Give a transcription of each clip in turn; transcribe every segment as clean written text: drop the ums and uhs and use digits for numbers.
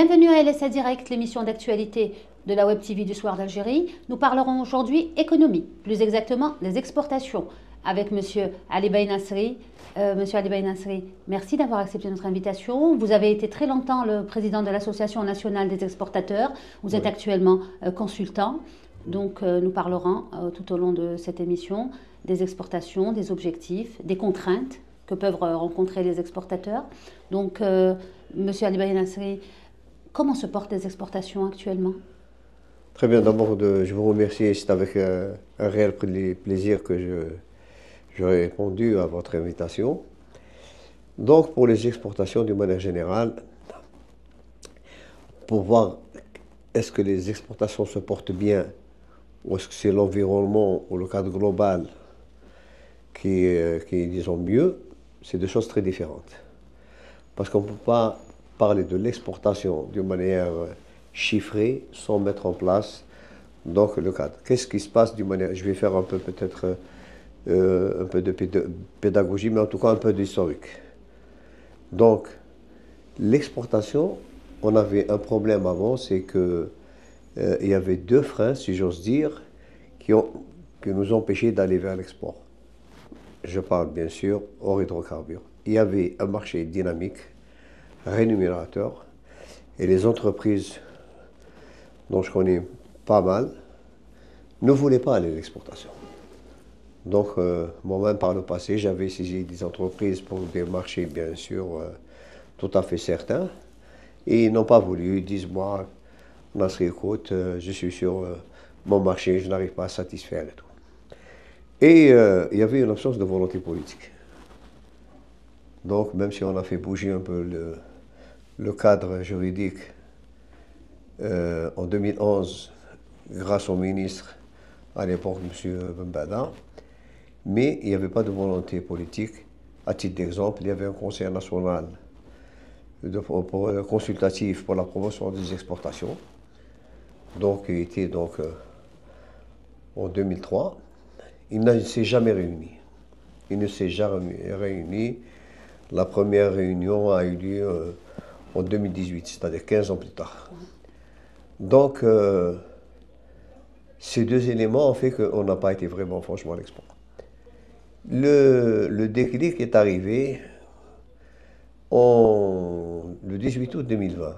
Bienvenue à LSA Direct, l'émission d'actualité de la Web TV du Soir d'Algérie. Nous parlerons aujourd'hui économie, plus exactement des exportations, avec Monsieur Ali Baynasri. Monsieur Ali Baynasri, merci d'avoir accepté notre invitation. Vous avez été très longtemps le président de l'Association nationale des exportateurs. Vous êtes actuellement consultant. Donc nous parlerons tout au long de cette émission des exportations, des objectifs, des contraintes que peuvent rencontrer les exportateurs. Donc, Monsieur Ali Baynasri, comment se portent les exportations actuellement? Très bien, d'abord je vous remercie. C'est avec un réel plaisir que je répondu à votre invitation. Donc pour les exportations d'une manière générale, pour voir est-ce que les exportations se portent bien ou est-ce que c'est l'environnement ou le cadre global qui est, disons, mieux, c'est deux choses très différentes. Parce qu'on ne peut pas parler de l'exportation d'une manière chiffrée sans mettre en place donc le cadre. Qu'est-ce qui se passe d'une manière... Je vais faire un peu peut-être un peu de pédagogie, mais en tout cas un peu d'historique. Donc, l'exportation, on avait un problème avant, c'est que il y avait deux freins, si j'ose dire, qui nous empêchaient d'aller vers l'export. Je parle bien sûr hors hydrocarbures. Il y avait un marché dynamique, rémunérateur, et les entreprises dont je connais pas mal ne voulaient pas aller à l'exportation. Donc moi-même par le passé, j'avais saisi des entreprises pour des marchés bien sûr tout à fait certains, et ils n'ont pas voulu. Ils disent moi, Nasri, écoute, je suis sur mon marché, je n'arrive pas à satisfaire et tout. Et il y avait une absence de volonté politique. Donc même si on a fait bouger un peu le cadre juridique en 2011, grâce au ministre à l'époque, M. Bembada, mais il n'y avait pas de volonté politique. À titre d'exemple, il y avait un conseil national consultatif pour la promotion des exportations, donc il était donc en 2003. Il ne s'est jamais réuni. Il ne s'est jamais réuni. La première réunion a eu lieu en 2018, c'est-à-dire 15 ans plus tard. Donc, ces deux éléments ont fait qu'on n'a pas été vraiment franchement à l'export. Le déclic est arrivé le 18 août 2020.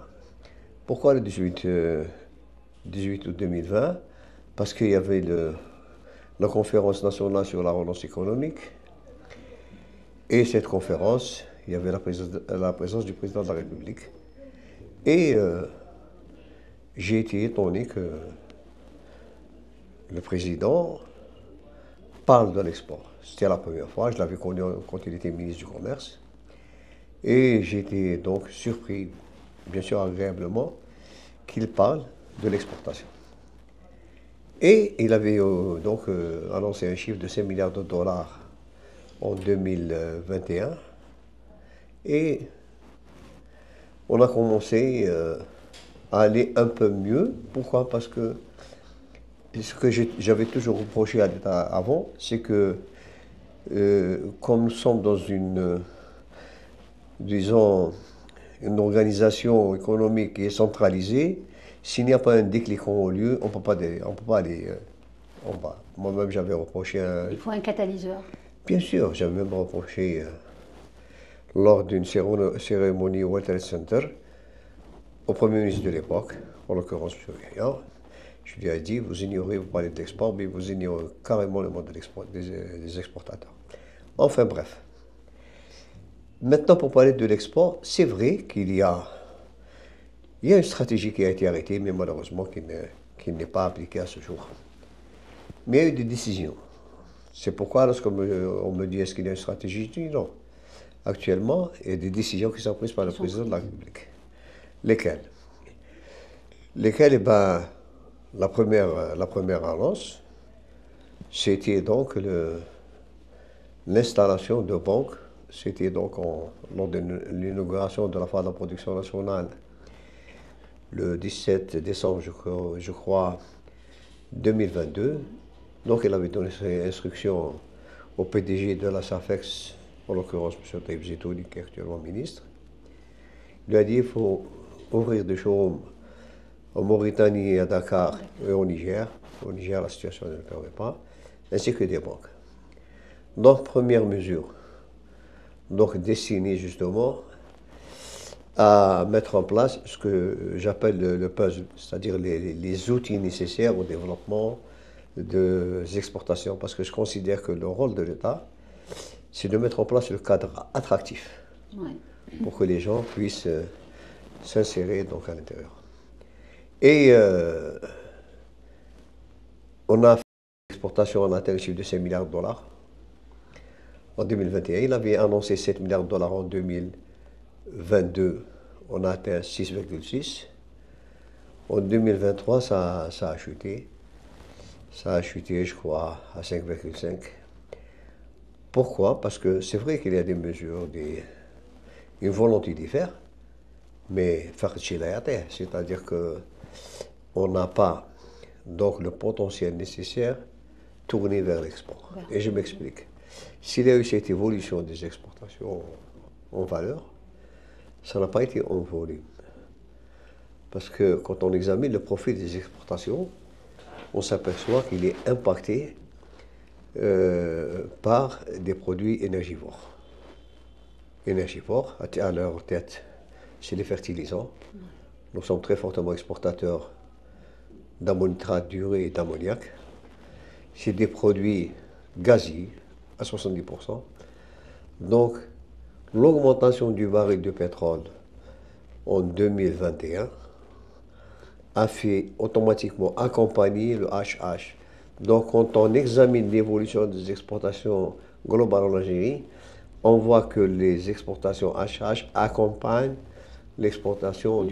Pourquoi le 18 août 2020? Parce qu'il y avait la conférence nationale sur la relance économique. Et cette conférence, il y avait la présence du président de la République. Et j'ai été étonné que le président parle de l'export. C'était la première fois, je l'avais connu quand il était ministre du Commerce. Et j'ai été donc surpris, bien sûr agréablement, qu'il parle de l'exportation. Et il avait donc annoncé un chiffre de 5 milliards de dollars en 2021. Et on a commencé à aller un peu mieux. Pourquoi? Parce que ce que j'avais toujours reproché à l'État avant, c'est que comme nous sommes dans disons, une organisation économique qui est centralisée, s'il n'y a pas un déclic en haut lieu, on ne peut pas aller en bas. Moi-même, j'avais reproché Il faut un catalyseur. Bien sûr, j'avais même reproché lors d'une cérémonie au World Trade Center au Premier ministre de l'époque, en l'occurrence M. Gaillard. Je lui ai dit, vous ignorez, vous parlez de l'export, mais vous ignorez carrément le monde des exportateurs. Enfin bref. Maintenant, pour parler de l'export, c'est vrai qu'il y a une stratégie qui a été arrêtée, mais malheureusement qui n'est pas appliquée à ce jour. Mais il y a eu des décisions. C'est pourquoi lorsqu'on me dit est-ce qu'il y a une stratégie, je dis non. Actuellement, il y a des décisions qui sont prises par le président de la République. Lesquelles? Lesquelles, eh ben, la première annonce, c'était donc l'installation de banques. C'était donc lors de l'inauguration de la foire de la production nationale, le 17 décembre, je crois, 2022. Donc il avait donné ses instructions au PDG de la SAFEX, en l'occurrence M. Taïb Zetouni, qui est actuellement ministre. Il lui a dit il faut ouvrir des showrooms en Mauritanie, à Dakar et au Niger. Au Niger, la situation ne le permet pas, ainsi que des banques. Donc, première mesure, donc destinée justement à mettre en place ce que j'appelle le puzzle, c'est-à-dire les outils nécessaires au développement des exportations, parce que je considère que le rôle de l'État, c'est de mettre en place le cadre attractif pour que les gens puissent s'insérer donc à l'intérieur. Et on a fait l'exportation, on a atteint le chiffre de 5 milliards de dollars en 2021. Il avait annoncé 7 milliards de dollars en 2022. On a atteint 6,6. En 2023, ça a chuté. Ça a chuté, je crois, à 5,5. Pourquoi? Parce que c'est vrai qu'il y a des mesures, une volonté d'y faire, mais c'est-à-dire qu'on n'a pas donc le potentiel nécessaire tourné vers l'export. Et je m'explique. S'il y a eu cette évolution des exportations en valeur, ça n'a pas été en volume. Parce que quand on examine le profil des exportations, on s'aperçoit qu'il est impacté par des produits énergivores. Énergivores, à leur tête, c'est les fertilisants. Nous sommes très fortement exportateurs d'ammonitrate d'urée et d'ammoniac. C'est des produits gaziers à 70%. Donc, l'augmentation du baril de pétrole en 2021 a fait automatiquement accompagner le HH. Donc, quand on examine l'évolution des exportations globales en Algérie, on voit que les exportations HH accompagnent l'exportation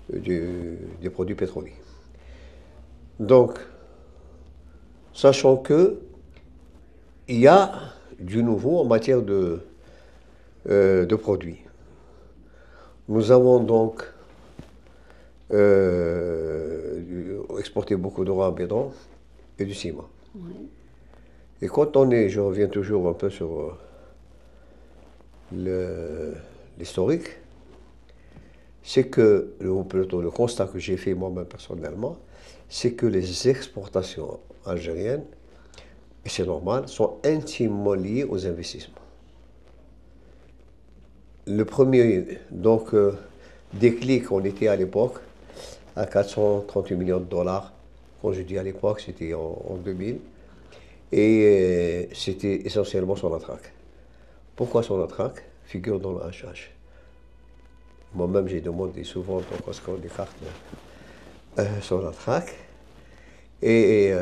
des produits pétroliers. Donc, sachant que il y a du nouveau en matière de produits. Nous avons donc exporté beaucoup de raw béton et du ciment. Et quand je reviens toujours un peu sur l'historique, c'est que, plutôt le constat que j'ai fait moi-même personnellement, c'est que les exportations algériennes, et c'est normal, sont intimement liées aux investissements. Le premier déclic, on était à l'époque à 438 millions de dollars. Quand je dis à l'époque, c'était en 2000. Et c'était essentiellement Sonatrach. Pourquoi Sonatrach figure dans le HH? Moi-même, j'ai demandé souvent donc, ce qu'on écarte Sonatrach. Et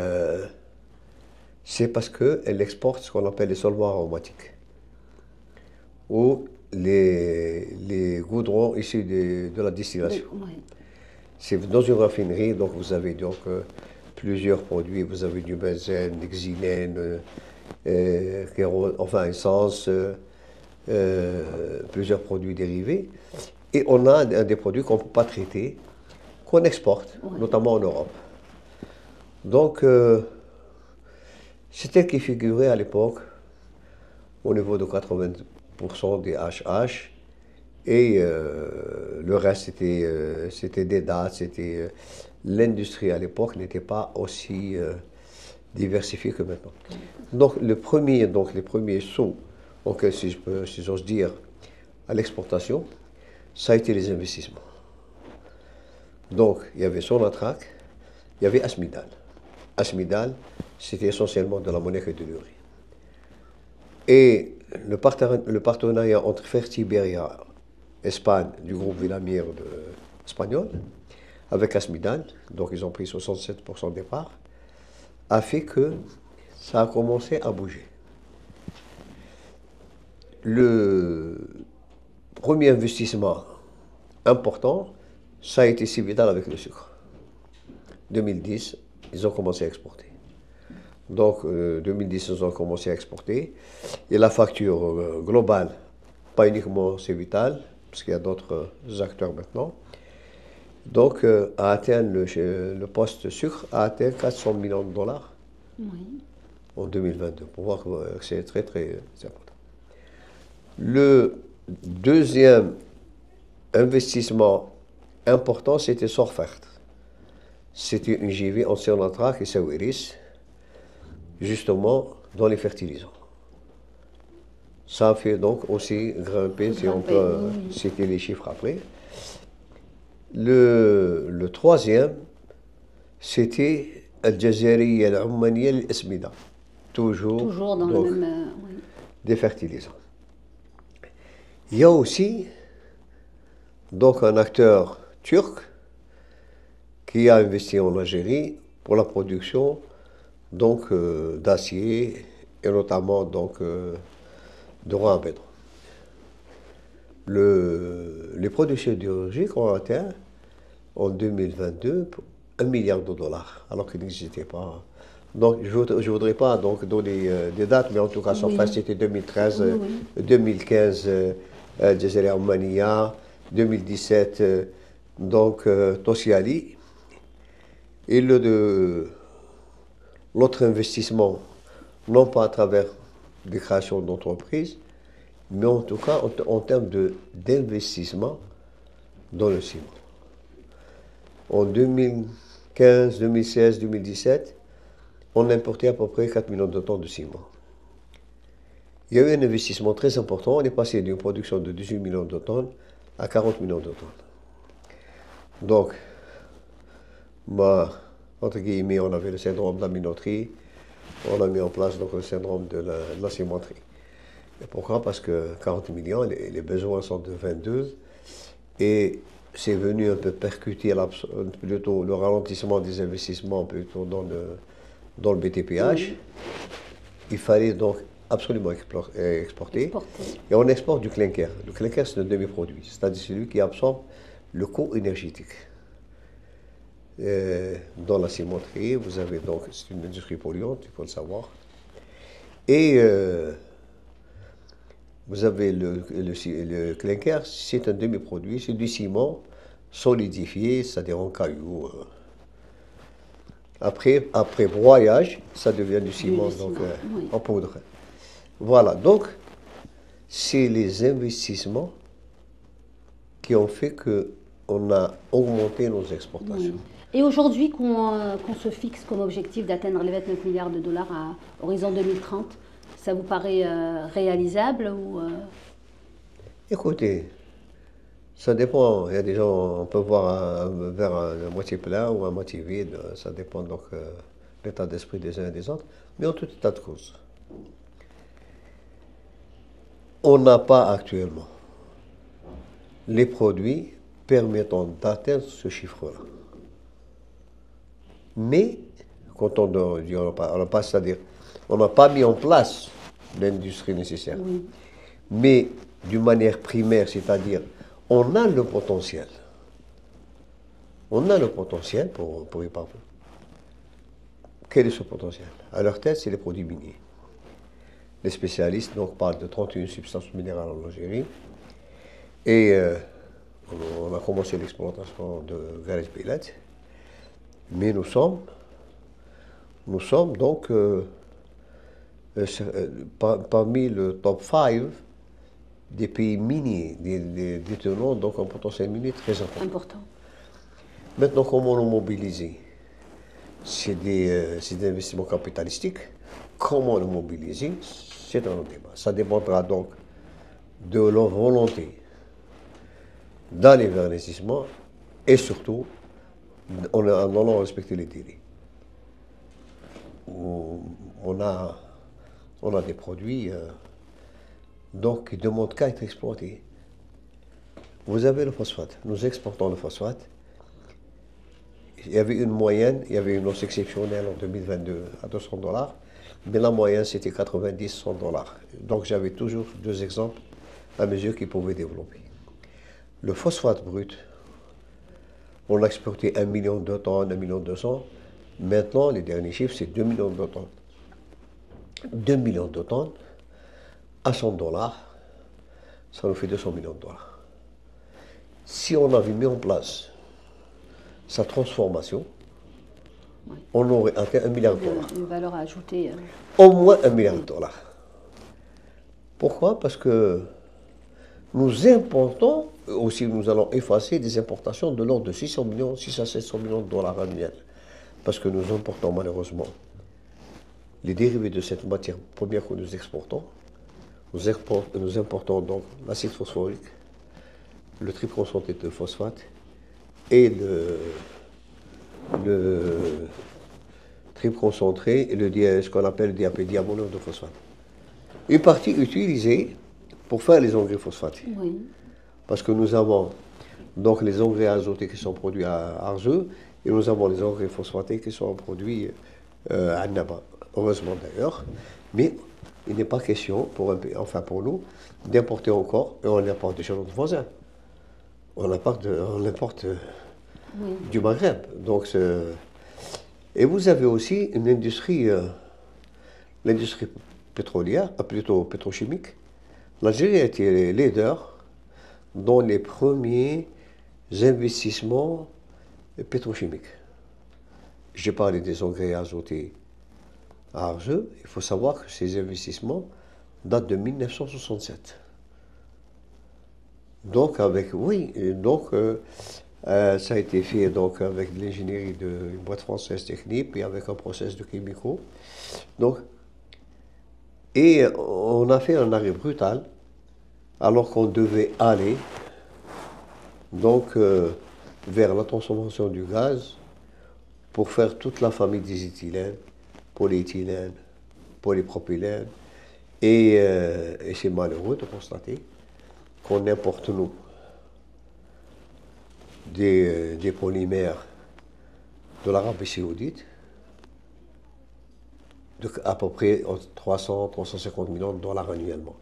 c'est parce qu'elle exporte ce qu'on appelle les solvants aromatiques, ou les goudrons issus de la distillation. C'est dans une raffinerie, donc vous avez donc plusieurs produits. Vous avez du benzène, du xylène, enfin essence, plusieurs produits dérivés. Et on a des produits qu'on ne peut pas traiter, qu'on exporte, notamment en Europe. Donc, c'est elle qui figurait à l'époque au niveau de 80% des HH. Et le reste, c'était des dates, l'industrie à l'époque n'était pas aussi diversifiée que maintenant. Donc, les premiers sauts, si j'ose dire, à l'exportation, ça a été les investissements. Donc, il y avait Sonatrach, il y avait Asmidal. Asmidal, c'était essentiellement de l'ammoniac et de l'urée. Et le partenariat entre Fertiberia, Espagne, du groupe Villamir espagnol, avec Asmidal, donc ils ont pris 67% des parts, a fait que ça a commencé à bouger. Le premier investissement important, ça a été Civital avec le sucre. 2010, ils ont commencé à exporter. Donc, 2010, ils ont commencé à exporter. Et la facture globale, pas uniquement Civital, parce qu'il y a d'autres acteurs maintenant, donc a atteint le poste sucre a atteint 400 millions de dollars en 2022, pour voir que c'est très très important. Le deuxième investissement important, c'était Sorfert. C'était une JV en Séonatrac et Sawiris, justement dans les fertilisants. Ça a fait donc aussi grimper, si on peut citer les chiffres après. Le troisième, c'était Al-Jazariya Al-Oumaniya Al-Asmida. Toujours dans donc, le même... des fertilisants. Il y a aussi donc un acteur turc qui a investi en Algérie pour la production donc d'acier et notamment donc de roi à béton. Les produits sidérurgiques ont atteint en 2022 $1 milliard, alors qu'ils n'existaient pas. Donc je ne voudrais pas donc donner des dates, mais en tout cas, c'était 2013, 2015, Jazira Oumaniya, 2017, donc Tosyali. Et l'autre investissement, non pas à travers des créations d'entreprises, mais en tout cas en termes d'investissement dans le ciment. En 2015, 2016, 2017, on importait à peu près 4 millions de tonnes de ciment. Il y a eu un investissement très important, on est passé d'une production de 18 millions de tonnes à 40 millions de tonnes. Donc, entre guillemets, on avait le syndrome de la minoterie, on a mis en place donc, le syndrome de la cimenterie. Et pourquoi? Parce que 40 millions, les besoins sont de 22, et c'est venu un peu percuter plutôt le ralentissement des investissements plutôt dans le BTPH. Il fallait donc absolument exporter. Et on exporte du clinker. Le clinker, c'est un demi-produit, c'est-à-dire celui qui absorbe le coût énergétique. Dans la cimenterie, vous avez donc, c'est une industrie polluante, il faut le savoir. Et vous avez le clinker, c'est un demi-produit, c'est du ciment solidifié, c'est-à-dire en cailloux. Après broyage, ça devient du ciment, en poudre. Voilà, donc c'est les investissements qui ont fait qu'on a augmenté nos exportations. Et aujourd'hui, qu'on se fixe comme objectif d'atteindre les 29 milliards de dollars à horizon 2030, ça vous paraît réalisable ou Écoutez, ça dépend. Il y a des gens, on peut voir un verre à moitié plein ou à moitié vide. Ça dépend donc de l'état d'esprit des uns et des autres. Mais en tout état de cause, on n'a pas actuellement les produits permettant d'atteindre ce chiffre-là. Mais, quand on dit on n'a pas, c'est-à-dire on n'a pas mis en place l'industrie nécessaire. Mais d'une manière primaire, c'est-à-dire on a le potentiel. On a le potentiel pour y parvenir. Quel est ce potentiel? À leur tête, c'est les produits miniers. Les spécialistes donc, parlent de 31 substances minérales en Algérie. Et on a commencé l'exploitation de Gares Bilad. Mais nous sommes donc parmi le top 5 des pays miniers, détenant donc un potentiel minier très important. Maintenant, comment le mobiliser? C'est des investissements capitalistiques. Comment le mobiliser? C'est un autre débat. Ça dépendra donc de leur volonté d'aller vers l'investissement et surtout en allant respecter les délais. On a des produits donc, qui ne demandent qu'à être exploités. Vous avez le phosphate. Nous exportons le phosphate. Il y avait une moyenne, il y avait une hausse exceptionnelle en 2022 à $200, mais la moyenne c'était 90-100 $. Donc j'avais toujours deux exemples à mesure qu'ils pouvaient développer. Le phosphate brut, on l'a exporté 1 million de tonnes, 1 million 200. Maintenant, les derniers chiffres, c'est 2 millions de tonnes. 2 millions de tonnes à $100, ça nous fait 200 millions de dollars. Si on avait mis en place sa transformation, on aurait atteint $1 milliard. Une valeur ajoutée. Au moins $1 milliard. Pourquoi? Parce que nous importons aussi, nous allons effacer des importations de l'ordre de 600 millions, 6 à 700 millions de dollars annuels. Parce que nous importons malheureusement les dérivés de cette matière première que nous exportons. Nous importons donc l'acide phosphorique, le triconcentré de phosphate et le triconcentré et ce qu'on appelle le DAP, diamonure de phosphate. Une partie utilisée pour faire les engrais phosphatés. Oui. Parce que nous avons donc les engrais azotés qui sont produits à Arzeux et nous avons les engrais phosphatés qui sont produits à Annaba. Heureusement d'ailleurs. Mais il n'est pas question, pour pour nous, d'importer encore, et on importe de chez notre voisin. On importe Oui. du Maghreb. Donc, et vous avez aussi une industrie, l'industrie pétrolière, plutôt pétrochimique. L'Algérie a été leader dans les premiers investissements pétrochimiques. J'ai parlé des engrais azotés à Arzeux. Il faut savoir que ces investissements datent de 1967. Donc, ça a été fait donc, avec l'ingénierie d'une boîte française technique et avec un process de chimicaux. Donc, et on a fait un arrêt brutal alors qu'on devait aller donc, vers la transformation du gaz pour faire toute la famille des éthylènes, polyéthylène, polypropylène. Et c'est malheureux de constater qu'on importe, nous, des polymères de l'Arabie Saoudite à peu près 300-350 millions de dollars annuellement.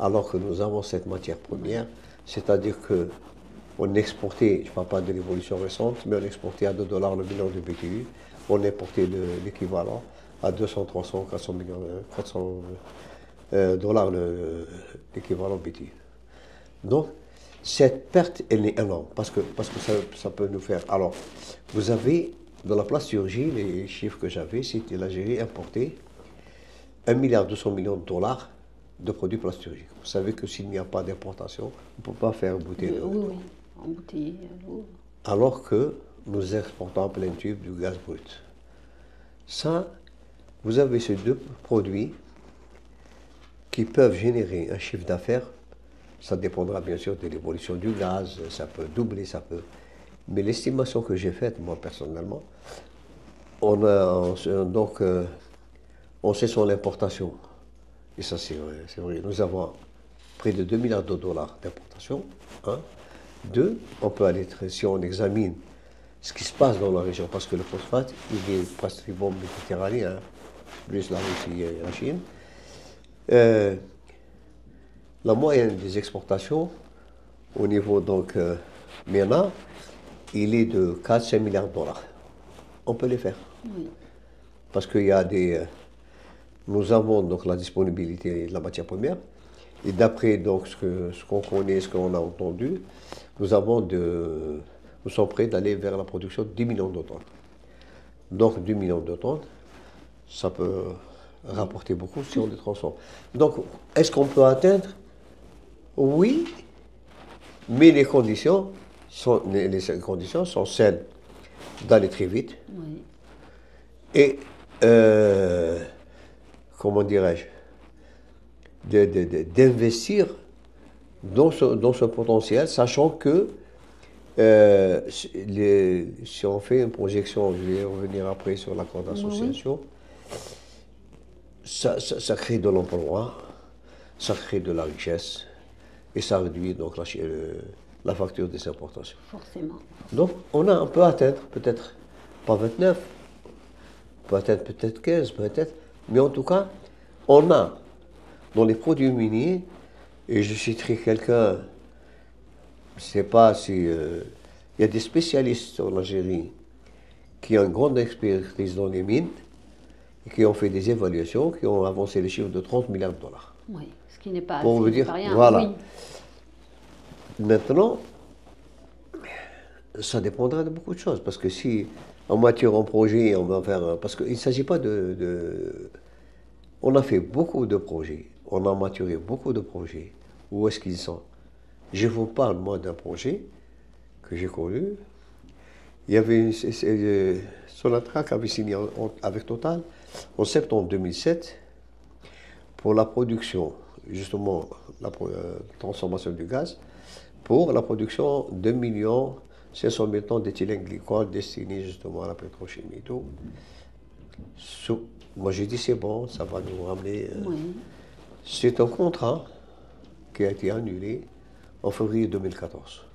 Alors que nous avons cette matière première, c'est-à-dire qu'on exportait, je ne parle pas de l'évolution récente, mais on exportait à 2 dollars le million de BTU, on importait l'équivalent à 200, 300, 400 millions, 400 dollars l'équivalent BTU. Donc, cette perte, elle est énorme, parce que ça peut nous faire... Alors, vous avez, dans la plasturgie, les chiffres que j'avais, c'était l'Algérie importait 1,2 milliard de dollars de produits plasturgiques. Vous savez que s'il n'y a pas d'importation, on ne peut pas faire bouteiller. Oui, embouteiller l'eau. Alors que nous exportons en plein tube du gaz brut. Ça, vous avez ces deux produits qui peuvent générer un chiffre d'affaires. Ça dépendra bien sûr de l'évolution du gaz, ça peut doubler, ça peut. Mais l'estimation que j'ai faite, moi personnellement, on sait sur l'importation. Et ça c'est vrai. Nous avons près de 2 milliards de dollars d'importation. Un. Deux, on peut aller, si on examine ce qui se passe dans la région, parce que le phosphate, il est presque méditerranéen, plus la Russie et la Chine. La moyenne des exportations au niveau donc MENA, il est de 4-5 milliards de dollars. On peut les faire. Oui. Parce qu'il y a nous avons donc la disponibilité de la matière première. Et d'après donc ce qu'on connaît, ce qu'on a entendu, nous sommes prêts d'aller vers la production de 10 millions de tonnes. Donc 10 millions de tonnes, ça peut rapporter beaucoup si on les transforme. Donc, est-ce qu'on peut atteindre? Oui, mais les conditions sont celles d'aller très vite. Oui. Et, comment dirais-je, d'investir dans ce potentiel, sachant que si on fait une projection, je vais revenir après sur l'accord d'association, ça crée de l'emploi, ça crée de la richesse et ça réduit donc la facture des importations. Forcément. Donc on peut atteindre peut-être pas 29, peut-être 15, peut-être, mais en tout cas, on a dans les produits miniers, et je citerai quelqu'un, je ne sais pas si... il y a des spécialistes en Algérie qui ont une grande expertise dans les mines, et qui ont fait des évaluations, qui ont avancé les chiffres de 30 milliards de dollars. Oui, ce qui n'est pas, pour vous dire, pas rien. voilà. Oui. Maintenant, ça dépendra de beaucoup de choses, parce que si en mature en projet, on va faire... Parce qu'il ne s'agit pas On a fait beaucoup de projets, on a maturé beaucoup de projets. Où est-ce qu'ils sont? Je vous parle, moi, d'un projet que j'ai connu. Il y avait Sonatrach qui avait signé avec Total en septembre 2007 pour la production, justement, la transformation du gaz, pour la production de 2 500 000 tonnes d'éthylène glycol destinés justement à la pétrochimie et tout. Moi j'ai dit c'est bon, ça va nous ramener. Oui. C'est un contrat qui a été annulé en février 2014.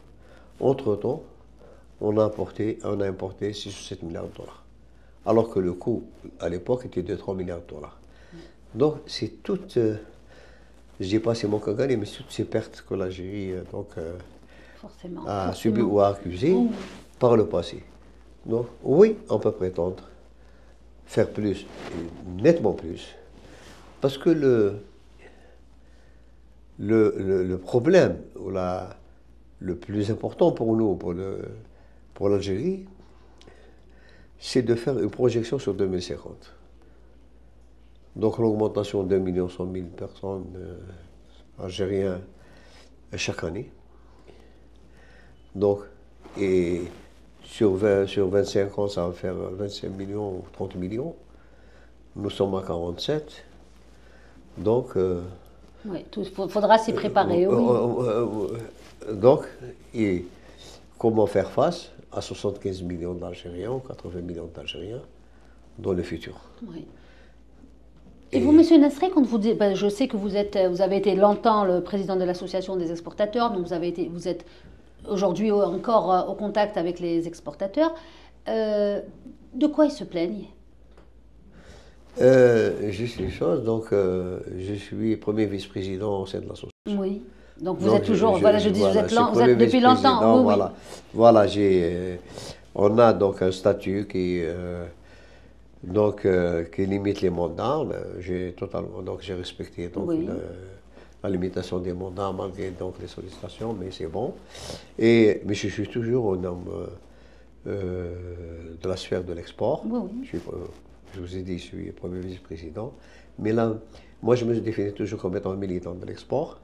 Entre-temps, on a importé 6 ou 7 milliards de dollars. Alors que le coût à l'époque était de 3 milliards de dollars. Donc c'est toute, je ne dis pas c'est mon qu'à gagner, mais toutes ces pertes que l'Algérie a subies ou a accusées par le passé. Donc oui, on peut prétendre faire plus, et nettement plus, parce que le problème, ou le plus important pour nous, pour l'Algérie, c'est de faire une projection sur 2050. Donc l'augmentation de 1 100 000 personnes algériens chaque année. Donc, et sur 25 ans, ça va faire 25 millions ou 30 millions. Nous sommes à 47. Donc... oui, il faudra s'y préparer, oui. Donc, et comment faire face à 75 millions d'Algériens ou 80 millions d'Algériens dans le futur. Oui. Et vous, Monsieur Nasri, quand vous dites, je sais que vous avez été longtemps le président de l'association des exportateurs, donc vous êtes aujourd'hui encore au contact avec les exportateurs. De quoi ils se plaignent? Juste une chose, donc je suis premier vice-président au sein de l'association. Oui. Donc vous êtes toujours, vous êtes depuis longtemps. Oui, voilà, on a donc un statut qui limite les mandats. J'ai respecté donc la limitation des mandats malgré donc les sollicitations, mais c'est bon. Mais je suis toujours un homme de la sphère de l'export. Oui. Je vous ai dit, je suis premier vice-président. Mais là, moi, je me définis toujours comme étant un militant de l'export.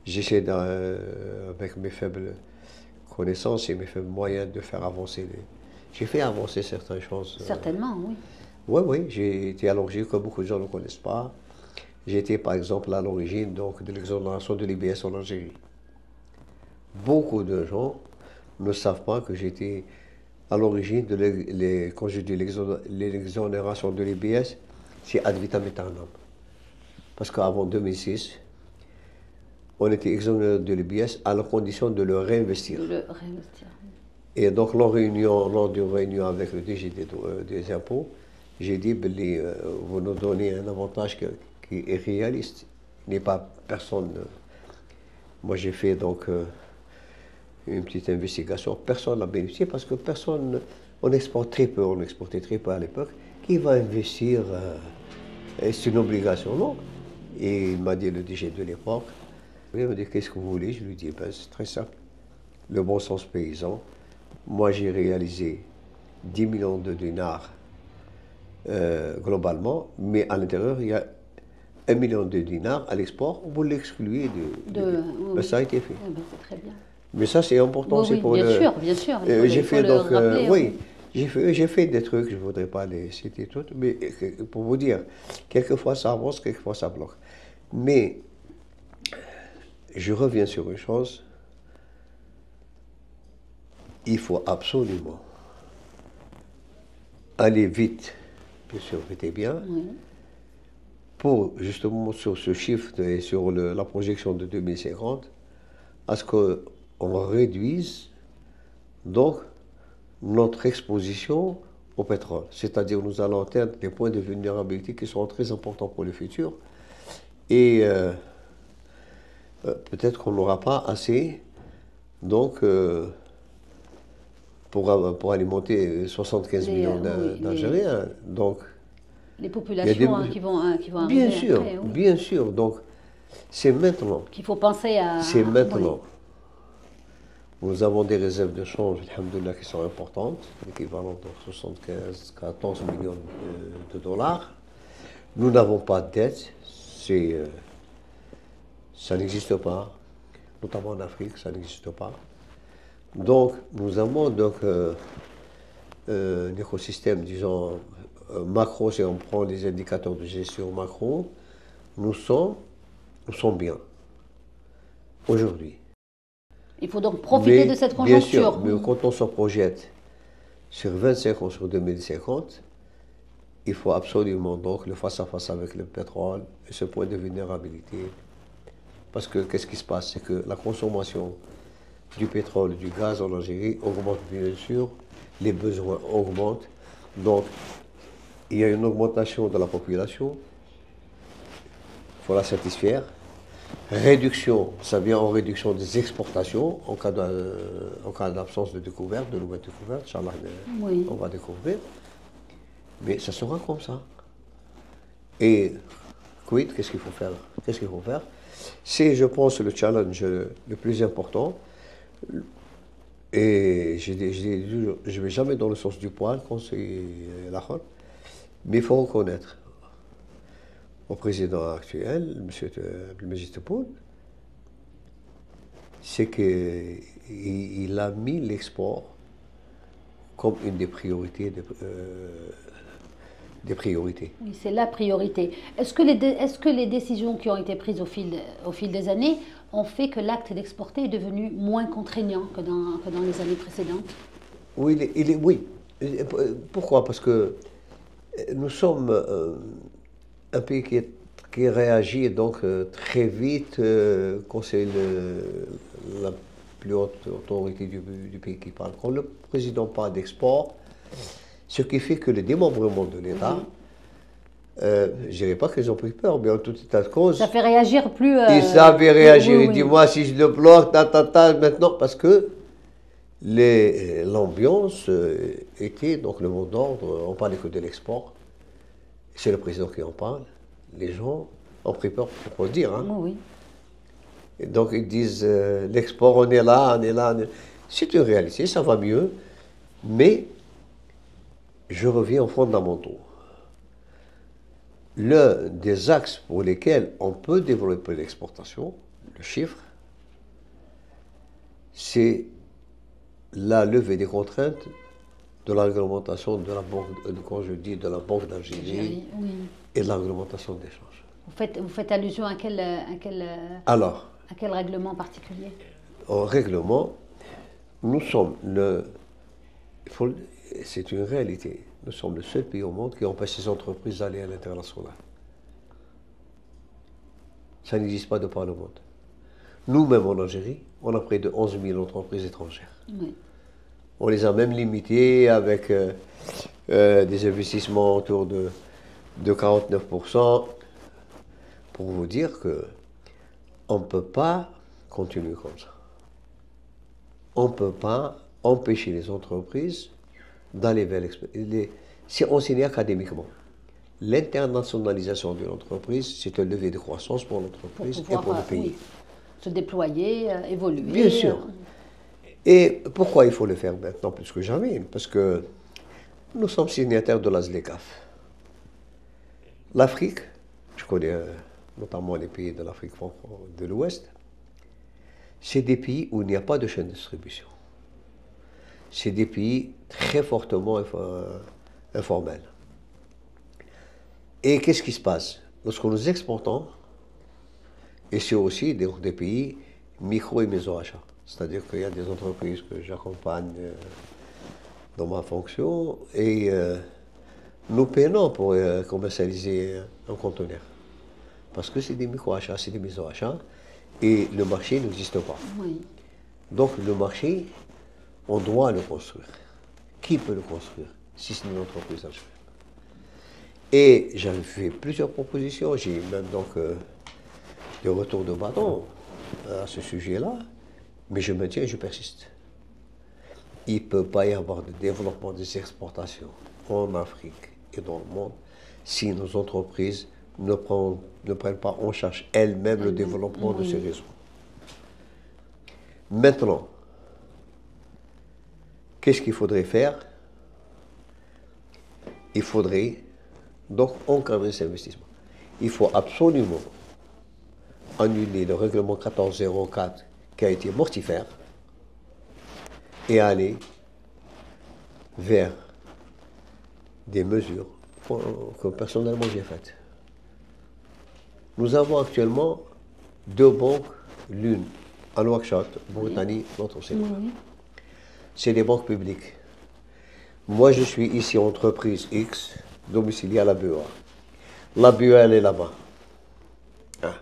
J'essaie, avec mes faibles connaissances et mes faibles moyens, de faire avancer J'ai fait avancer certaines choses. Certainement, oui. Oui, j'ai été à l'origine, que beaucoup de gens ne connaissent pas. J'ai été, par exemple, à l'origine de l'exonération de l'IBS en Algérie. Beaucoup de gens ne savent pas que j'étais à l'origine quand je dis l'exonération de l'IBS, c'est ad vitam aeternam. Parce qu'avant 2006, on était exonéré de l'IBS à la condition de le réinvestir. Et donc, lors d'une réunion avec le DG des impôts, j'ai dit, vous nous donnez un avantage qui est réaliste. Il n'est pas personne. Moi, j'ai fait donc une petite investigation. Personne n'a bénéficié parce que personne, on exportait très peu à l'époque. Qui va investir c'est une obligation, non? Et il m'a dit, le DG de l'époque, il m'a dit, qu'est-ce que vous voulez? Je lui ai dit, c'est très simple. Le bon sens paysan. Moi, j'ai réalisé 10 millions de dinars globalement, mais à l'intérieur, il y a 1 million de dinars à l'export. Vous l'excluez oui. Ça a été fait. Oui, c'est très bien. Mais ça, c'est important. Oui, pour bien sûr. J'ai fait donc, j'ai fait des trucs, je ne voudrais pas les citer toutes, mais pour vous dire, quelquefois ça avance, quelquefois ça bloque. Mais je reviens sur une chose, il faut absolument aller vite, bien sûr, vite et bien, pour justement sur ce chiffre et sur la projection de 2050, à ce qu'on réduise donc notre exposition au pétrole. C'est-à-dire nous allons atteindre des points de vulnérabilité qui seront très importants pour le futur. Et peut-être qu'on n'aura pas assez donc, pour alimenter 75 millions d'Algériens. Donc, les populations qui vont arriver. Bien sûr, après, oui. Bien sûr. Donc, c'est maintenant. Qu'il faut penser à... C'est maintenant. Nous avons des réserves de change, alhamdoulilah, qui sont importantes, l'équivalent de 14 millions de dollars. Nous n'avons pas de dette, ça n'existe pas. notamment en Afrique, ça n'existe pas. Donc, nous avons donc un écosystème, disons, macro, si on prend les indicateurs de gestion macro, nous sommes bien aujourd'hui. Il faut donc profiter de cette conjoncture. Bien sûr, mais quand on se projette sur 25 ans, sur 2050, il faut absolument donc le face-à-face avec le pétrole et ce point de vulnérabilité. Parce que qu'est-ce qui se passe? C'est que la consommation du pétrole, du gaz en Algérie augmente bien sûr, les besoins augmentent. Donc, il y a une augmentation de la population, il faut la satisfaire. Réduction, ça vient en réduction des exportations en cas d'absence de découverte, de nouvelles découvertes. Inch'Allah, oui. On va découvrir. Mais ça sera comme ça. Et quid, qu'est-ce qu'il faut faire? Qu'est-ce qu'il faut faire? C'est, je pense, le challenge le plus important. Et je ne vais jamais dans le sens du poil quand c'est la honte. Mais il faut reconnaître au président actuel, M. Abdelmajid Tebboune, c'est qu'il a mis l'export comme une des priorités. Oui, c'est la priorité. Est-ce que les décisions qui ont été prises au fil des années ont fait que l'acte d'exporter est devenu moins contraignant que dans les années précédentes? Oui, oui. Pourquoi? Parce que nous sommes un pays qui réagit donc très vite quand c'est la plus haute autorité du pays qui parle. Quand le président parle d'export, ce qui fait que le démembrement de l'État, je ne dirais pas qu'ils ont pris peur, mais en tout état de cause. Ça fait réagir plus. Ils savaient réagir. Oui, oui. Dis-moi si je le bloque, maintenant, parce que l'ambiance était, donc le mot d'ordre, on parlait que de l'export. C'est le président qui en parle. Les gens ont pris peur pour le dire. Hein. Oui. Et donc ils disent l'export, on est là. C'est une réalité, ça va mieux. Mais je reviens aux fondamentaux. L'un des axes pour lesquels on peut développer l'exportation, le chiffre, c'est la levée des contraintes de la réglementation de la banque, quand je dis de la Banque d'Algérie, oui. Et de la réglementation d'échange. Vous faites allusion à quel règlement particulier? Au règlement, nous sommes c'est une réalité. Nous sommes le seul pays au monde qui empêche les entreprises d'aller à l'international. Ça n'existe pas de par le monde. Nous-mêmes en Algérie, on a près de 11 000 entreprises étrangères. Oui. On les a même limitées avec des investissements autour de 49%. Pour vous dire qu'on ne peut pas continuer comme ça. On ne peut pas empêcher les entreprises d'aller vers l'expérience. C'est enseigné académiquement. L'internationalisation de l'entreprise, c'est un levier de croissance pour l'entreprise et pour le pays. Oui, se déployer, évoluer. Bien sûr. Et pourquoi il faut le faire maintenant plus que jamais? Parce que nous sommes signataires de la ZLECAf. L'Afrique, je connais notamment les pays de l'Afrique de l'Ouest, c'est des pays où il n'y a pas de chaîne de distribution. C'est des pays très fortement informels. Et qu'est-ce qui se passe? Lorsque nous exportons, et c'est aussi des pays micro et méso-achats. C'est-à-dire qu'il y a des entreprises que j'accompagne dans ma fonction et nous peinons pour commercialiser un conteneur. Parce que c'est des micro-achats, c'est des méso-achats et le marché n'existe pas. Oui. Donc le marché, on doit le construire. Qui peut le construire si c'est une entreprise algérienne? Et j'avais fait plusieurs propositions, j'ai même donc des retours de bâton à ce sujet-là, mais je maintiens et je persiste. Il ne peut pas y avoir de développement des exportations en Afrique et dans le monde si nos entreprises ne prennent pas en charge elles-mêmes le développement de ces réseaux. Maintenant, qu'est-ce qu'il faudrait faire? Il faudrait donc encadrer ces investissements. Il faut absolument annuler le règlement 1404 qui a été mortifère et aller vers des mesures que personnellement j'ai faites. Nous avons actuellement deux banques, l'une à Nouakchott, Mauritanie, l'autre au Sénégal. C'est des banques publiques. Moi, je suis ici entreprise X, domiciliée à la BEA. La BEA, elle est là-bas. Ah.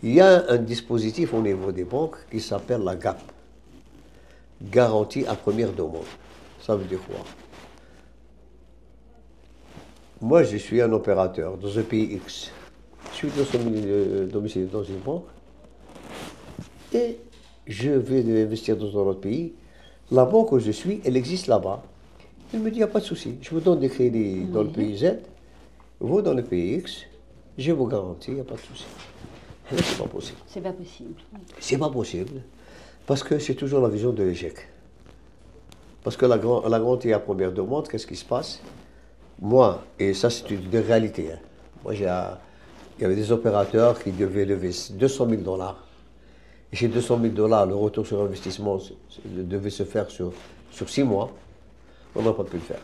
Il y a un dispositif au niveau des banques qui s'appelle la GAP. Garantie à première demande. Ça veut dire quoi? Moi, je suis un opérateur dans un pays X. Je suis domicilié dans une banque et je vais investir dans un autre pays. La banque où je suis, elle existe là-bas. Elle me dit, il n'y a pas de souci. Je vous donne des crédits dans le pays Z, vous dans le pays X, je vous garantis, il n'y a pas de souci. Là, c'est pas possible. C'est pas possible. C'est pas possible, parce que c'est toujours la vision de l'échec. Parce que la garantie à première demande, qu'est-ce qui se passe? Moi, et ça c'est une réalité, hein. Moi, il y avait des opérateurs qui devaient lever 200 000 $. Et ces 200 000 $, le retour sur investissement devait se faire sur 6 mois. On n'a pas pu le faire.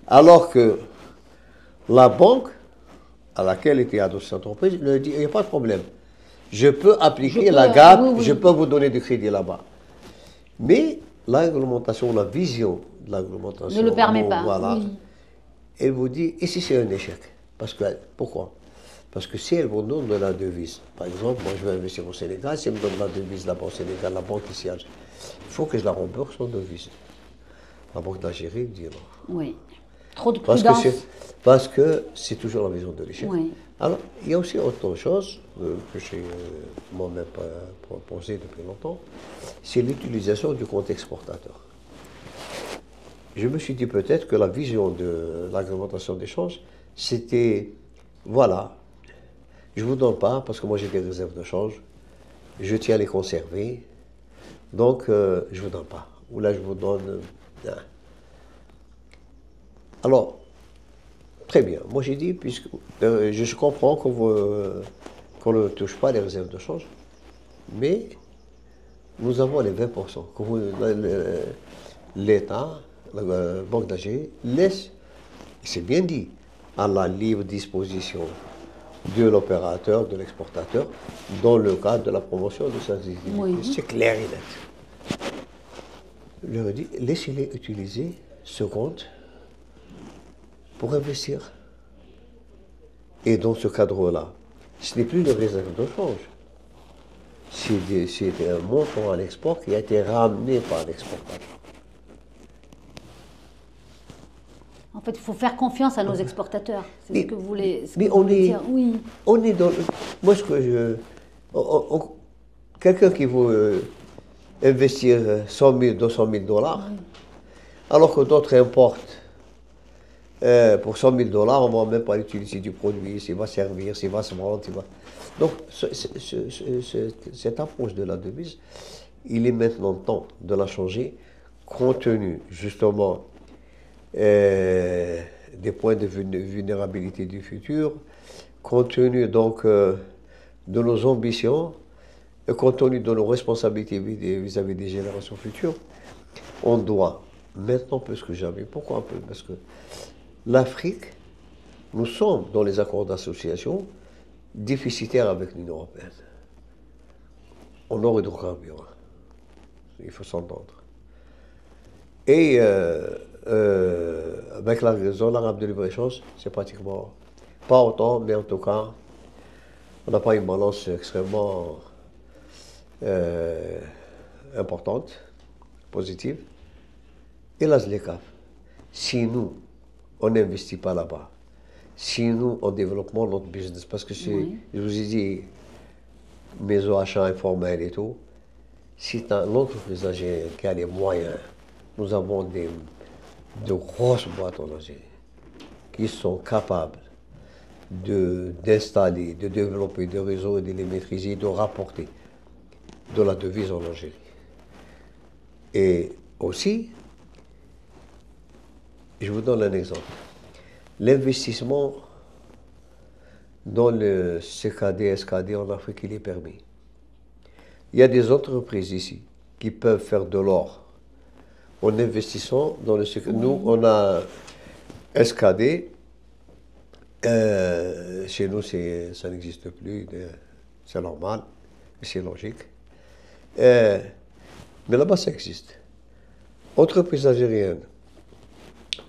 Alors que la banque à laquelle était adossée cette entreprise leur dit, il n'y a pas de problème. Je peux appliquer la GAP, oui. Je peux vous donner du crédit là-bas. Mais la réglementation, la vision de la réglementation ne le permet pas. Voilà, oui. Elle vous dit, et si c'est un échec? Parce que, pourquoi? Parce que si elle vous donne de la devise, par exemple, moi je vais investir au Sénégal, si elle me donne la devise là-bas au Sénégal, la banque ici, il faut que je la rembourse en devise. La banque d'Algérie dit non. Oui. Trop de prudence. Parce que c'est toujours la vision de l'échec. Oui. Alors, il y a aussi autre chose que j'ai moi-même proposé depuis longtemps, c'est l'utilisation du compte exportateur. Je me suis dit peut-être que la vision de l'agrémentation d'échange, c'était, voilà, je ne vous donne pas parce que moi j'ai des réserves de change, je tiens à les conserver, donc je ne vous donne pas. Ou là je vous donne... Alors, très bien, moi j'ai dit, puisque je comprends qu'on ne touche pas les réserves de change, mais nous avons les 20%. L'État, la Banque d'Algérie, laisse, c'est bien dit, à la libre disposition de l'opérateur, de l'exportateur, dans le cadre de la promotion de sa activité. Oui. C'est clair et net. Je leur ai dit, laissez-les utiliser ce compte pour investir. Et dans ce cadre-là, ce n'est plus une réserve de change. C'est un montant à l'export qui a été ramené par l'exportateur. En fait, il faut faire confiance à nos exportateurs. C'est ce que vous voulez, dire. Oui. On est dans... Moi, ce que quelqu'un qui veut investir 100 000, 200 000 $, oui. Alors que d'autres importent pour 100 000 $, on ne va même pas utiliser du produit, s'il va servir, s'il va se vendre. Donc, cette approche de la devise, il est maintenant temps de la changer, compte tenu justement des points de vulnérabilité du futur, compte tenu donc de nos ambitions, et compte tenu de nos responsabilités vis-à-vis des générations futures. On doit, maintenant plus que jamais, pourquoi un peu? Parce que l'Afrique, nous sommes dans les accords d'association déficitaires avec l'Union européenne. On aurait hydrocarbures, il faut s'entendre. Et avec la zone arabe de libre-échange, c'est pratiquement pas autant, mais en tout cas, on n'a pas une balance extrêmement importante, positive. Et la ZLECAf, si nous, on n'investit pas là-bas, si nous, on développe notre business, parce que oui. Je vous ai dit, mes achats informels et tout, si l'entreprise algérienne qui a les moyens, nous avons de grosses boîtes en Algérie qui sont capables d'installer, de développer des réseaux et de les maîtriser, de rapporter de la devise en Algérie. Et aussi, je vous donne un exemple. L'investissement dans le CKD, SKD en Afrique, il est permis. Il y a des entreprises ici qui peuvent faire de l'or en investissant dans le secteur. Nous, on a SKD. Chez nous, ça n'existe plus. C'est normal, c'est logique. Mais là-bas, ça existe. Entreprises algériennes,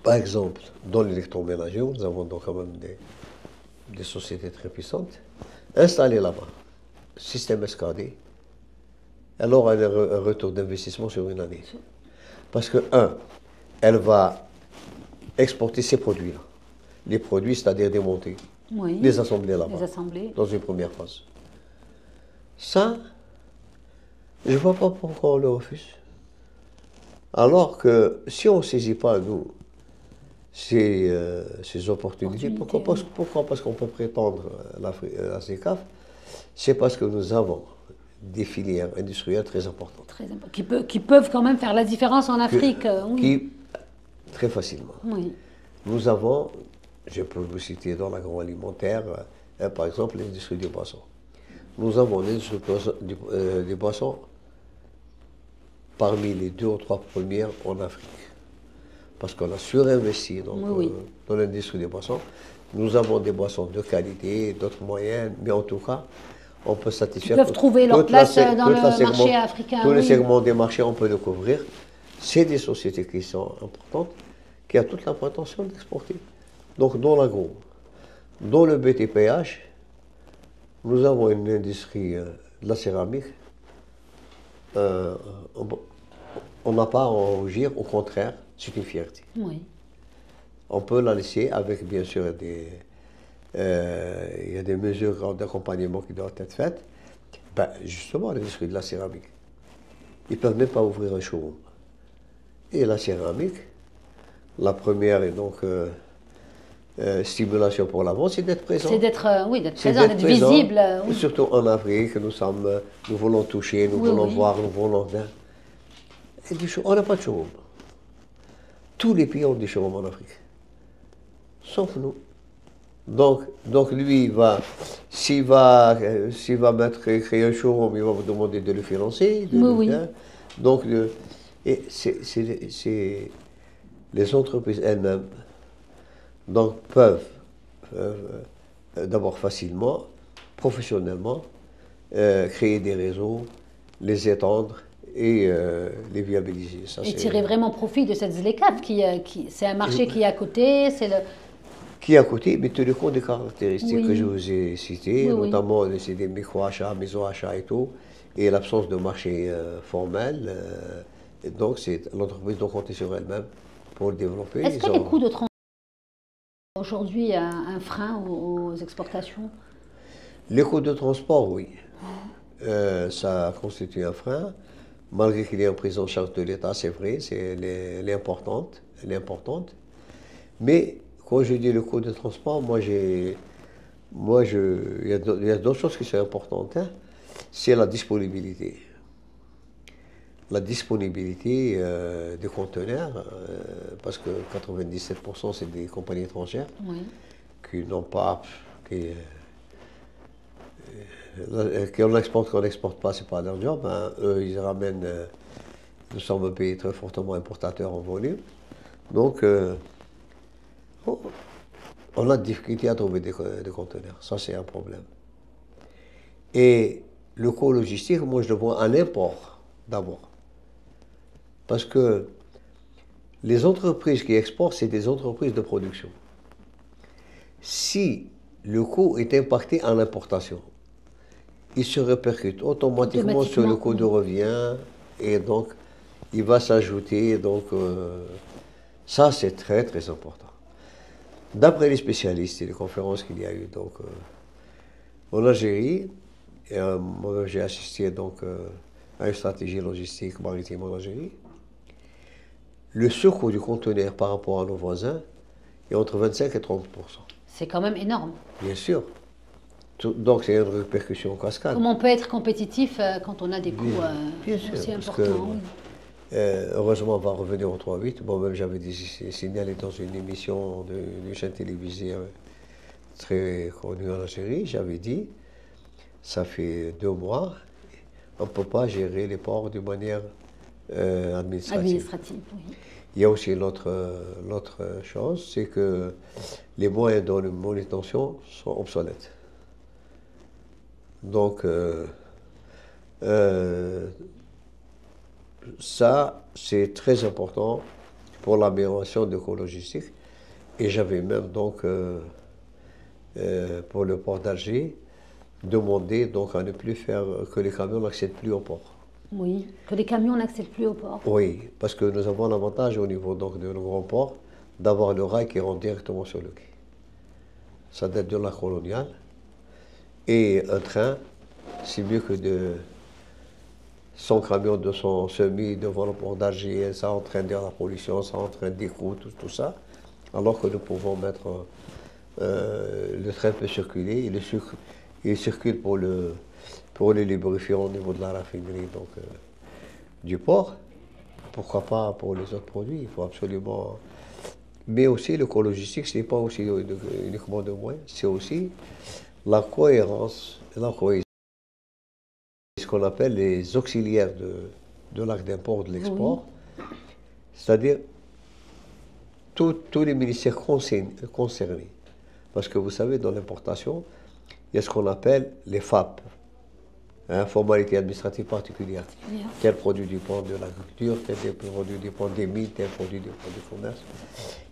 par exemple, dans l'électroménager, nous avons donc quand même des sociétés très puissantes, installées là-bas, système SKD, elle aura un retour d'investissement sur une année. Parce que, elle va exporter ces produits-là. Les produits, c'est-à-dire des montées, les assembler là-bas, dans une première phase. Ça, je ne vois pas pourquoi on le refuse. Alors que si on ne saisit pas, nous, ces opportunités, pourquoi? Parce qu'on peut prétendre la CECAF, c'est parce que nous avons des filières industrielles très importantes. Qui peuvent quand même faire la différence en Afrique. Très facilement. Oui. Nous avons, je peux vous citer dans l'agroalimentaire, par exemple l'industrie des boissons. Nous avons l'industrie des boissons parmi les 2 ou 3 premières en Afrique. Parce qu'on a surinvesti dans l'industrie des boissons. Nous avons des boissons de qualité, d'autres moyennes, mais en tout cas, on peut satisfaire. Ils peuvent trouver leur place dans le marché africain. Tous les segments des marchés, on peut le couvrir. C'est des sociétés qui sont importantes, qui ont toute la prétention d'exporter. Donc, dans l'agro, dans le BTPH, nous avons une industrie de la céramique. On n'a pas à en rougir, au contraire, c'est une fierté. Oui. On peut la laisser avec, bien sûr, il y a des mesures d'accompagnement qui doivent être faites. Ben, justement, l'industrie de la céramique, ils ne peuvent même pas ouvrir un showroom. Et la céramique, la première est donc stimulation pour la vente, c'est d'être présent. C'est d'être présent, d'être visible. Oui. Surtout en Afrique, nous voulons toucher, nous voulons voir, nous voulons... Et on n'a pas de showroom. Tous les pays ont des showrooms en Afrique, sauf nous. Donc lui, s'il va créer un showroom, il va vous demander de le financer. Donc, c'est les entreprises elles-mêmes peuvent d'abord facilement, professionnellement, créer des réseaux, les étendre et les viabiliser. Ça, et tirer vraiment profit de cette ZLECAf, c'est un marché qui est à côté, qui est à côté, mais tenez compte des caractéristiques que je vous ai citées, notamment c'est des micro-achats, maison-achats et tout, et l'absence de marché formel. Et donc, l'entreprise doit compter sur elle-même pour le développer. Est-ce que les coûts de transport aujourd'hui un frein aux exportations? Les coûts de transport, oui. Ça constitue un frein. Malgré qu'il y ait une prise en charge de l'État, c'est vrai, elle est importante. Mais quand je dis le coût de transport, il y a d'autres choses qui sont importantes. Hein. C'est la disponibilité. La disponibilité des conteneurs, parce que 97% c'est des compagnies étrangères qui n'ont pas, qu'on exporte, qu'on n'exporte pas, c'est pas leur job. Hein. Eux, ils ramènent, nous sommes un pays très fortement importateur en volume. Donc, on a de difficulté à trouver des conteneurs. Ça, c'est un problème. Et le coût logistique, moi, je le vois en import, d'abord. Parce que les entreprises qui exportent, c'est des entreprises de production. Si le coût est impacté en importation, il se répercute automatiquement sur le coût de revient et donc il va s'ajouter. Donc ça, c'est très très important. D'après les spécialistes et les conférences qu'il y a eu donc, en Algérie, moi j'ai assisté donc, à une stratégie logistique maritime en Algérie, le surcoût du conteneur par rapport à nos voisins est entre 25 et 30%. C'est quand même énorme. Bien sûr. Donc c'est une répercussion en cascade. Comment on peut être compétitif quand on a des coûts aussi importants? Heureusement, on va revenir au 3-8. Moi-même, j'avais signalé dans une émission d'une chaîne télévisée très connue en Algérie, j'avais dit, ça fait 2 mois, on ne peut pas gérer les ports de manière administrative. Administrative, oui. Il y a aussi l'autre chose, c'est que les moyens de manutention sont obsolètes. Donc, ça, c'est très important pour l'amélioration de l'éco-logistique. Et j'avais même donc, pour le port d'Alger, demandé donc à ne plus faire que les camions n'accèdent plus au port. Oui, que les camions n'accèdent plus au port. Oui, parce que nous avons l'avantage au niveau donc, de nos grands ports d'avoir le rail qui rentre directement sur le quai. Ça date de la coloniale. Et un train, c'est mieux que de 100 camions de son semi devant le port d'Alger, ça entraîne de la pollution, ça entraîne des coûts, tout ça. Alors que nous pouvons mettre, le train peut circuler, il circule pour les lubrifiants au niveau de la raffinerie donc, du port. Pourquoi pas pour les autres produits, il faut absolument... Mais aussi l'éco-logistique, ce n'est pas aussi uniquement de moyens, c'est aussi la cohérence, la cohésion. Ce qu'on appelle les auxiliaires de l'acte d'import, de l'export, oui. C'est-à-dire tous les ministères concernés. Parce que vous savez, dans l'importation, il y a ce qu'on appelle les FAP, formalités administratives particulières. Yeah. Tel produit dépend de l'agriculture, tel produit dépend des mines, tel produit dépend du commerce.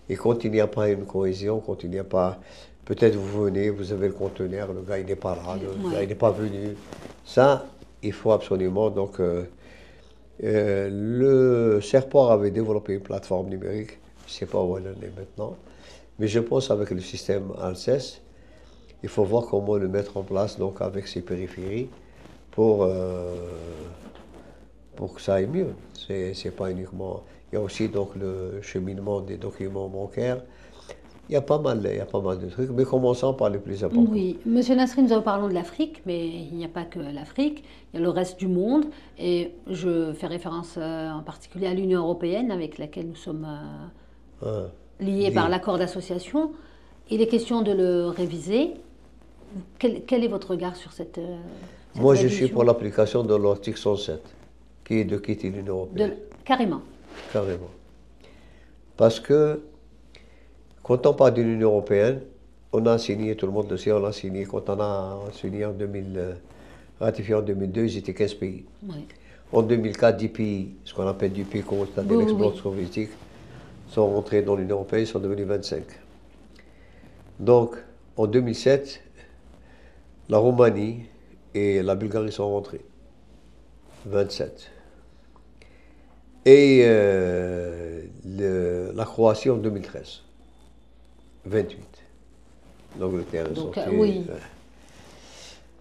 Et quand il n'y a pas une cohésion, quand il n'y a pas... Peut-être vous venez, vous avez le conteneur, le gars il n'est pas là, le gars il n'est pas venu. Ça, il faut absolument... Donc, le Serport avait développé une plateforme numérique, je ne sais pas où elle en est maintenant, mais je pense avec le système ALCES, il faut voir comment le mettre en place donc avec ses périphéries pour que ça aille mieux. C'est pas uniquement... Il y a aussi donc le cheminement des documents bancaires. Il y a pas mal de trucs, mais commençons par les plus importants. Oui, Monsieur Nasri, nous parlons de l'Afrique, mais il n'y a pas que l'Afrique, il y a le reste du monde. Et je fais référence en particulier à l'Union européenne, avec laquelle nous sommes liés par l'accord d'association. Il est question de le réviser. Quel est votre regard sur cette Moi, révision? Je suis pour l'application de l'article 107, qui est de quitter l'Union européenne. Carrément. Carrément. Parce que quand on parle de l'Union européenne, on a signé, tout le monde le sait, on a signé, quand on a signé en 2000, ratifié en 2002, ils étaient 15 pays. Oui. En 2004, 10 pays, ce qu'on appelle du pays c'est-à-dire l'ex-bloc soviétique, sont rentrés dans l'Union européenne, ils sont devenus 25. Donc, en 2007, la Roumanie et la Bulgarie sont rentrés. 27. Et la Croatie en 2013. 28. L'Angleterre est sortie. Oui.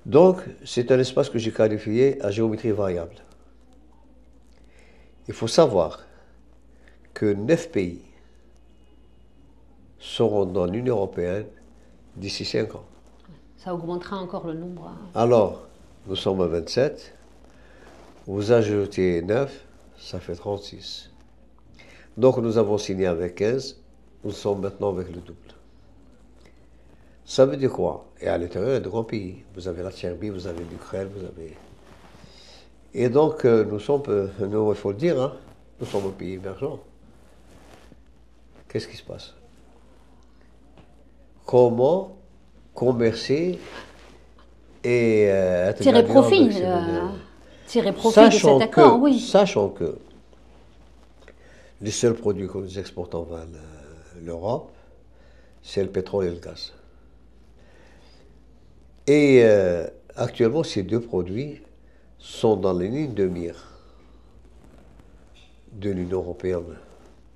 Donc, c'est un espace que j'ai qualifié à géométrie variable. Il faut savoir que 9 pays seront dans l'Union européenne d'ici 5 ans. Ça augmentera encore le nombre. Alors, nous sommes à 27. Vous ajoutez 9, ça fait 36. Donc, nous avons signé avec 15. Nous sommes maintenant avec le double. Ça veut dire quoi? Et à l'intérieur, il y a de grands pays. Vous avez la Serbie, vous avez l'Ukraine, vous avez... Et donc, nous, il faut le dire, hein, nous sommes un pays émergent. Qu'est-ce qui se passe? Comment commercer et tirer profit, de cet accord, oui. Sachant que les seuls produits que nous exportons vers l'Europe, c'est le pétrole et le gaz. Et actuellement, ces deux produits sont dans les lignes de mire de l'Union européenne.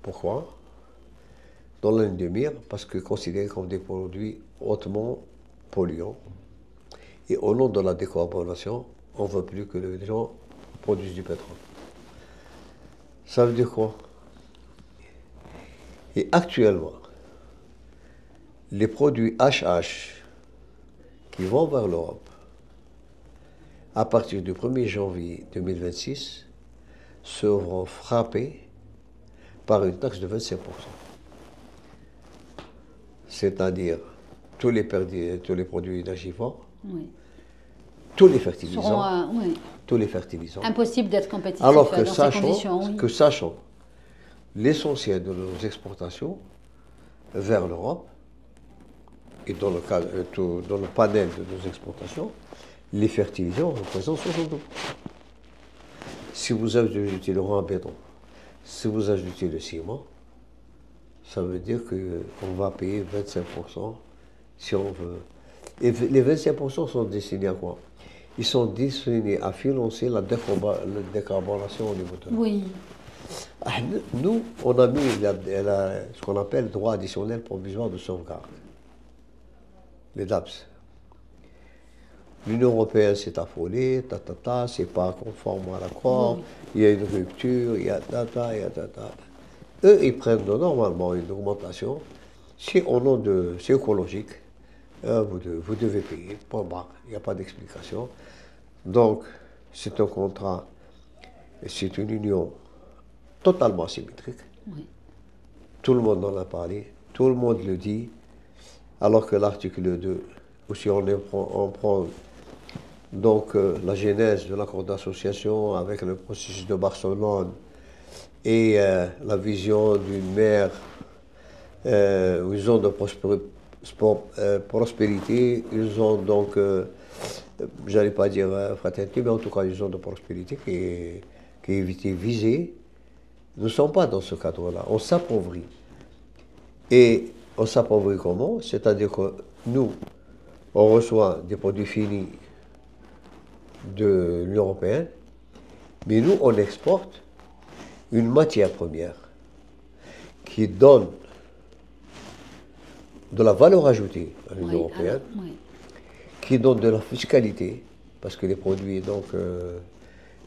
Pourquoi? Dans la ligne de mire, parce que considérés comme des produits hautement polluants. Et au nom de la décarbonation, on ne veut plus que les gens produisent du pétrole. Ça veut dire quoi? Et actuellement, les produits HH qui vont vers l'Europe, à partir du 1er janvier 2026, seront frappés par une taxe de 25%. C'est-à-dire tous les produits énergivores, oui. tous les fertilisants. Oui. Tous les fertilisants. Impossible d'être compétitif Alors que dans ces conditions. Oui. sachant l'essentiel de nos exportations vers l'Europe, et dans le panel de nos exportations, les fertilisants représentent 60%. Si vous ajoutez le rang béton, si vous ajoutez le ciment, ça veut dire qu'on va payer 25% si on veut. Et les 25% sont destinés à quoi? Ils sont destinés à financer la décarbonation au niveau de l'eau. Oui. Nous, on a mis ce qu'on appelle droit additionnel provisoire de sauvegarde, les DAPS. L'Union européenne s'est affolée, c'est pas conforme à l'accord, oui. Il y a une rupture, il y a Eux, ils prennent normalement une augmentation. Si au nom de, c'est écologique, vous devez payer, point barre, il n'y a pas d'explication. Donc, c'est un contrat, c'est une union totalement symétrique. Oui. Tout le monde en a parlé, tout le monde le dit, alors que l'article 2, aussi on prend donc la genèse de l'accord d'association avec le processus de Barcelone et la vision d'une mer, une zone de prospérité, une zone donc, j'allais pas dire fraternité, mais en tout cas une zone de prospérité qui est visée. Nous ne sommes pas dans ce cadre-là, on s'appauvrit. Et on s'appauvrit comment? C'est-à-dire que nous, on reçoit des produits finis de l'Union européenne, mais nous, on exporte une matière première qui donne de la valeur ajoutée à l'Union européenne, qui donne de la fiscalité, parce que les produits donc,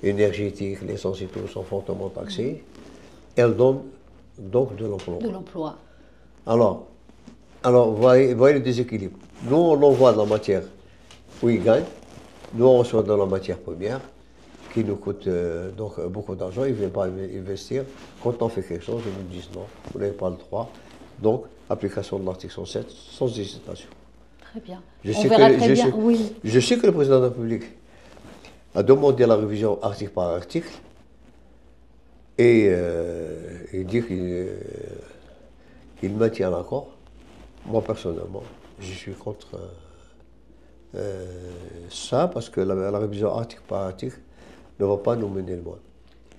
énergétiques, l'essence et tout sont fortement taxés, elle donne donc de l'emploi. De l'emploi. Alors vous voyez le déséquilibre. Nous, on envoie de la matière où ils gagnent, nous, on reçoit de la matière première qui nous coûte donc beaucoup d'argent, ils ne viennent pas investir. Quand on fait quelque chose, ils nous disent non, vous n'avez pas le droit. Donc, application de l'article 107 sans hésitation. Très bien. Je sais que le président de la République a demandé la révision article par article et il dit qu'il maintient l'accord. Moi, personnellement, je suis contre ça parce que la révision article par article ne va pas nous mener loin.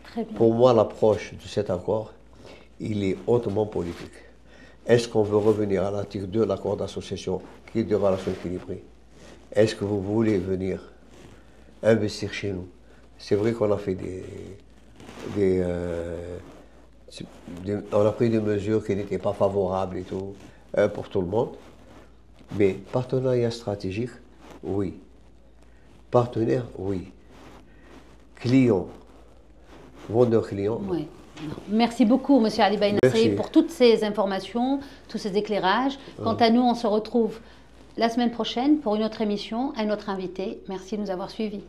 Très bien. Pour moi, l'approche de cet accord, il est hautement politique. Est-ce qu'on veut revenir à l'article 2 de l'accord d'association qui est de relations équilibrées? Est-ce que vous voulez venir investir chez nous? C'est vrai qu'on a fait on a pris des mesures qui n'étaient pas favorables et tout pour tout le monde. Mais partenariat stratégique, oui. Partenaire, oui. Client, vendeur-client. Oui. Merci beaucoup, M. Ali Baïnassri, pour toutes ces informations, tous ces éclairages. Quant à nous, on se retrouve la semaine prochaine pour une autre émission, un autre invité. Merci de nous avoir suivis.